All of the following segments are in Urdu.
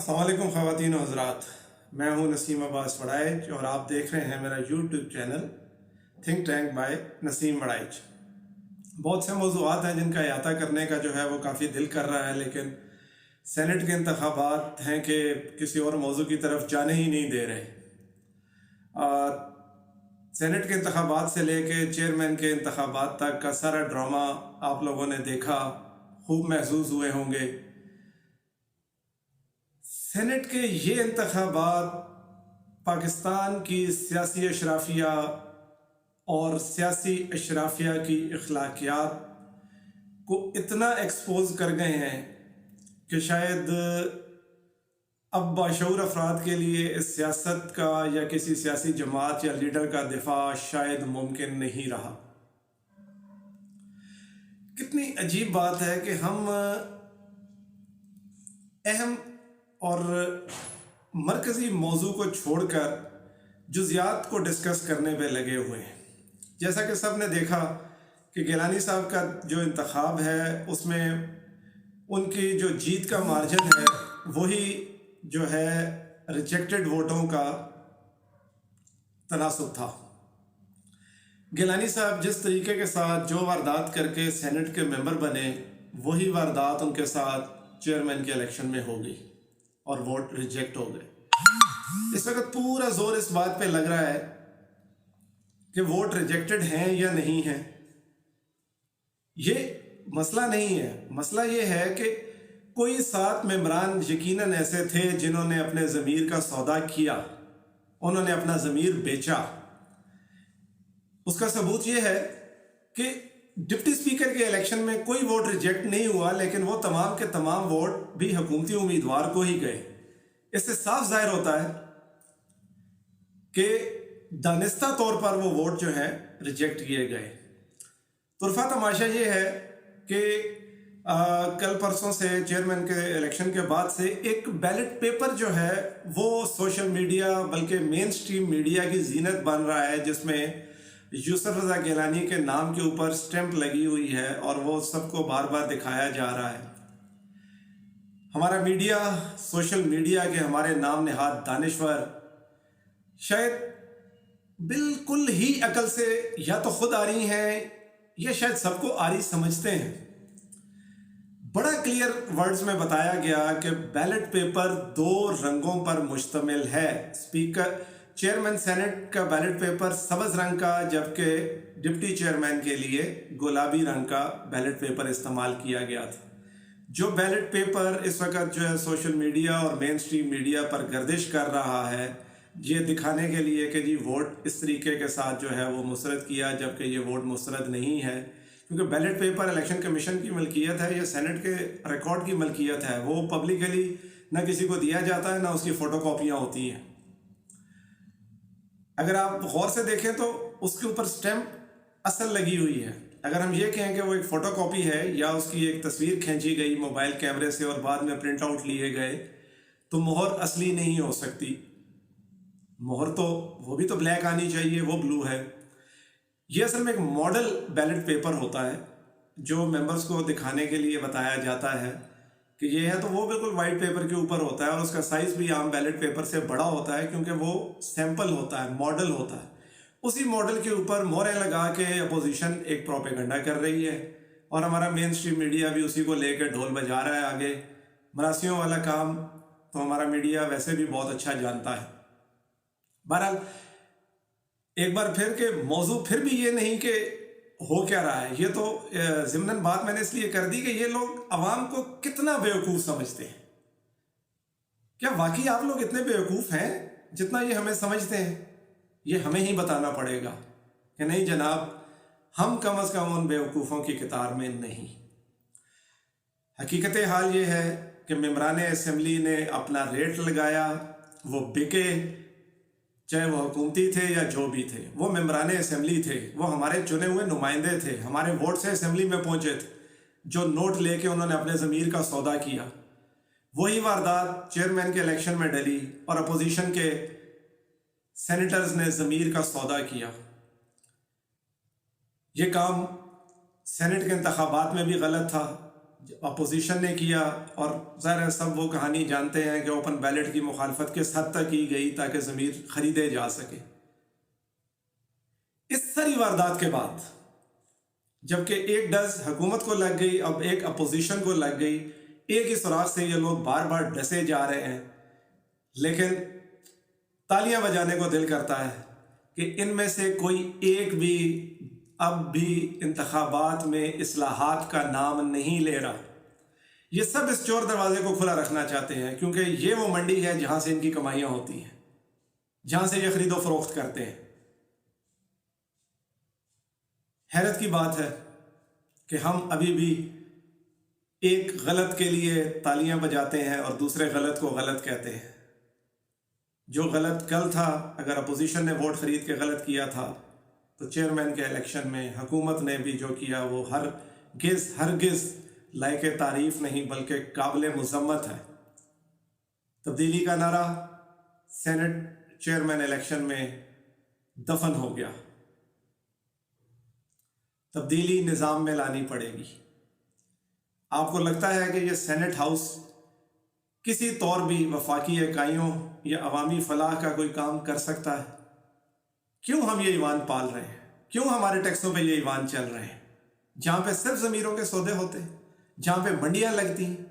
السلام علیکم خواتین و حضرات، میں ہوں نسیم عباس وڑائچ اور آپ دیکھ رہے ہیں میرا YouTube channel think tank by Naseem Warraich. بہت سے موضوعات ہیں جن کا احاطہ کرنے کا جو ہے وہ کافی دل کر رہا ہے، لیکن سینٹ کے انتخابات ہیں کہ کسی اور موضوع کی طرف جانے ہی نہیں دے رہے۔ سینٹ کے انتخابات سے لے کے چیئرمین کے انتخابات تک کا سارا ڈرامہ آپ لوگوں نے دیکھا، خوب محظوظ ہوئے ہوں گے۔ سینٹ کے یہ انتخابات پاکستان کی سیاسی اشرافیہ اور سیاسی اشرافیہ کی اخلاقیات کو اتنا ایکسپوز کر گئے ہیں کہ شاید اب باشعور افراد کے لیے اس سیاست کا یا کسی سیاسی جماعت یا لیڈر کا دفاع شاید ممکن نہیں رہا۔ کتنی عجیب بات ہے کہ ہم اہم اور مرکزی موضوع کو چھوڑ کر جزیات کو ڈسکس کرنے پہ لگے ہوئے ہیں۔ جیسا کہ سب نے دیکھا کہ گیلانی صاحب کا جو انتخاب ہے اس میں ان کی جو جیت کا مارجن ہے وہی جو ہے ریجیکٹڈ ووٹوں کا تناسب تھا۔ گیلانی صاحب جس طریقے کے ساتھ جو واردات کر کے سینٹ کے ممبر بنے وہی واردات ان کے ساتھ چیئرمین کے الیکشن میں ہو گئی اور ووٹ ریجیکٹ ہو گئے۔ اس وقت پورا زور اس بات پہ لگ رہا ہے کہ ووٹ ریجیکٹڈ ہیں یا نہیں ہیں۔ یہ مسئلہ نہیں ہے، مسئلہ یہ ہے کہ کوئی 7 ممبران یقیناً ایسے تھے جنہوں نے اپنے ضمیر کا سودا کیا، انہوں نے اپنا ضمیر بیچا۔ اس کا ثبوت یہ ہے کہ ڈپٹی اسپیکر کے الیکشن میں کوئی ووٹ ریجیکٹ نہیں ہوا، لیکن وہ تمام کے تمام ووٹ بھی حکومتی امیدوار کو ہی گئے۔ اس سے صاف ظاہر ہوتا ہے کہ دانستہ طور پر وہ ووٹ جو ہے ریجیکٹ کیے گئے۔ طرفہ تماشا یہ ہے کہ کل پرسوں سے چیئرمین کے الیکشن کے بعد سے ایک بیلٹ پیپر جو ہے وہ سوشل میڈیا بلکہ مین سٹریم میڈیا کی زینت بن رہا ہے، جس میں یوسف رضا گیلانی کے نام کے اوپر سٹیمپ لگی ہوئی ہے اور وہ سب کو بار بار دکھایا جا رہا ہے۔ ہمارا میڈیا، سوشل میڈیا کے ہمارے نام نہاد دانشور شاید بالکل ہی عقل سے یا تو خود آری ہیں یا شاید سب کو آری سمجھتے ہیں۔ بڑا کلیئر ورڈز میں بتایا گیا کہ بیلٹ پیپر 2 رنگوں پر مشتمل ہے۔ چیئرمین سینٹ کا بیلٹ پیپر سبز رنگ کا، جبکہ ڈپٹی چیئرمین کے لیے گلابی رنگ کا بیلٹ پیپر استعمال کیا گیا تھا۔ جو بیلٹ پیپر اس وقت جو ہے سوشل میڈیا اور مین سٹریم میڈیا پر گردش کر رہا ہے، یہ دکھانے کے لیے کہ جی ووٹ اس طریقے کے ساتھ جو ہے وہ مسترد کیا، جبکہ یہ ووٹ مسترد نہیں ہے، کیونکہ بیلٹ پیپر الیکشن کمیشن کی ملکیت ہے یا سینٹ کے ریکارڈ کی ملکیت ہے۔ وہ پبلکلی نہ کسی کو دیا جاتا ہے، نہ اس کی فوٹو کاپیاں ہوتی ہیں۔ اگر آپ غور سے دیکھیں تو اس کے اوپر سٹیمپ اصل لگی ہوئی ہے۔ اگر ہم یہ کہیں کہ وہ ایک فوٹو کاپی ہے یا اس کی ایک تصویر کھینچی گئی موبائل کیمرے سے اور بعد میں پرنٹ آؤٹ لیے گئے، تو مہر اصلی نہیں ہو سکتی۔ مہر تو وہ بھی تو بلیک آنی چاہیے، وہ بلو ہے۔ یہ اصل میں ایک ماڈل بیلٹ پیپر ہوتا ہے جو ممبرز کو دکھانے کے لیے بتایا جاتا ہے کہ یہ ہے، تو وہ بالکل وائٹ پیپر کے اوپر ہوتا ہے اور اس کا سائز بھی عام بیلٹ پیپر سے بڑا ہوتا ہے، کیونکہ وہ سیمپل ہوتا ہے، ماڈل ہوتا ہے۔ اسی ماڈل کے اوپر مہریں لگا کے اپوزیشن ایک پروپیگنڈا کر رہی ہے اور ہمارا مین سٹریم میڈیا بھی اسی کو لے کے ڈھول بجا رہا ہے آگے۔ مراسیوں والا کام تو ہمارا میڈیا ویسے بھی بہت اچھا جانتا ہے۔ بہرحال ایک بار پھر کہ موضوع پھر بھی یہ نہیں کہ ہو کیا رہا ہے، یہ تو ضمناً بات میں نے اس لیے کر دی کہ یہ لوگ عوام کو کتنا بیوقوف سمجھتے ہیں۔ کیا واقعی آپ لوگ اتنے بیوقوف ہیں جتنا یہ ہمیں سمجھتے ہیں؟ یہ ہمیں ہی بتانا پڑے گا کہ نہیں جناب، ہم کم از کم ان بیوقوفوں کی قطار میں نہیں۔ حقیقت حال یہ ہے کہ ممبران اسمبلی نے اپنا ریٹ لگایا، وہ بکے، چاہے وہ حکومتی تھے یا جو بھی تھے، وہ ممبران اسمبلی تھے، وہ ہمارے چنے ہوئے نمائندے تھے، ہمارے ووٹ سے اسمبلی میں پہنچے تھے، جو نوٹ لے کے انہوں نے اپنے ضمیر کا سودا کیا۔ وہی واردات چیئرمین کے الیکشن میں ڈلی اور اپوزیشن کے سینیٹرز نے ضمیر کا سودا کیا۔ یہ کام سینٹ کے انتخابات میں بھی غلط تھا، اپوزیشن نے کیا، اور ظاہر ہے سب وہ کہانی جانتے ہیں کہ اوپن بیلٹ کی مخالفت کس حد تک کی گئی تاکہ ضمیر خریدے جا سکے۔ اس ساری واردات کے بعد جبکہ ایک ڈز حکومت کو لگ گئی، اب ایک اپوزیشن کو لگ گئی، ایک ہی سوراخ سے یہ لوگ بار بار ڈسے جا رہے ہیں، لیکن تالیاں بجانے کو دل کرتا ہے کہ ان میں سے کوئی ایک بھی اب بھی انتخابات میں اصلاحات کا نام نہیں لے رہا۔ یہ سب اس چور دروازے کو کھلا رکھنا چاہتے ہیں، کیونکہ یہ وہ منڈی ہے جہاں سے ان کی کمائیاں ہوتی ہیں، جہاں سے یہ خرید و فروخت کرتے ہیں۔ حیرت کی بات ہے کہ ہم ابھی بھی ایک غلط کے لیے تالیاں بجاتے ہیں اور دوسرے غلط کو غلط کہتے ہیں۔ جو غلط کل تھا، اگر اپوزیشن نے ووٹ خرید کے غلط کیا تھا تو چیئرمین کے الیکشن میں حکومت نے بھی جو کیا وہ ہرگز لائق تعریف نہیں بلکہ قابل مذمت ہے۔ تبدیلی کا نعرہ سینٹ چیئرمین الیکشن میں دفن ہو گیا۔ تبدیلی نظام میں لانی پڑے گی۔ آپ کو لگتا ہے کہ یہ سینٹ ہاؤس کسی طور بھی وفاقی اکائیوں یا عوامی فلاح کا کوئی کام کر سکتا ہے؟ کیوں ہم یہ ایوان پال رہے ہیں؟ کیوں ہمارے ٹیکسوں پہ یہ ایوان چل رہے ہیں؟ جہاں پہ صرف ضمیروں کے سودے ہوتے ہیں، جہاں پہ منڈیاں لگتی ہیں۔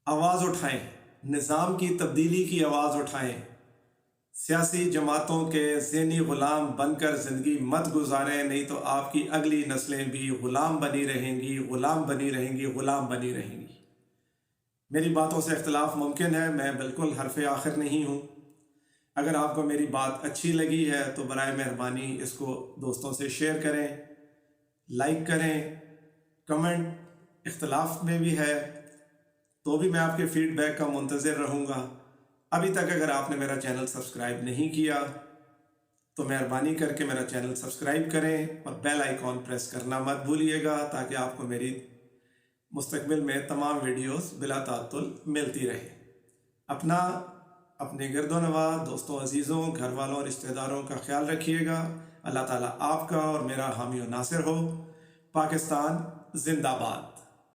آواز اٹھائیں، نظام کی تبدیلی کی آواز اٹھائیں۔ سیاسی جماعتوں کے ذہنی غلام بن کر زندگی مت گزاریں، نہیں تو آپ کی اگلی نسلیں بھی غلام بنی رہیں گی، غلام بنی رہیں گی، غلام بنی رہیں گی۔ میری باتوں سے اختلاف ممکن ہے، میں بالکل حرف آخر نہیں ہوں۔ اگر آپ کو میری بات اچھی لگی ہے تو برائے مہربانی اس کو دوستوں سے شیئر کریں، لائک کریں، کمنٹ اختلاف میں بھی ہے تو بھی میں آپ کے فیڈ بیک کا منتظر رہوں گا۔ ابھی تک اگر آپ نے میرا چینل سبسکرائب نہیں کیا تو مہربانی کر کے میرا چینل سبسکرائب کریں اور بیل آئیکن پریس کرنا مت بھولیے گا تاکہ آپ کو میری مستقبل میں تمام ویڈیوز بلا تعطل ملتی رہے۔ اپنے گرد و نواح، دوستوں، عزیزوں، گھر والوں، رشتہ داروں کا خیال رکھیے گا۔ اللہ تعالیٰ آپ کا اور میرا حامی و ناصر ہو۔ پاکستان زندہ باد۔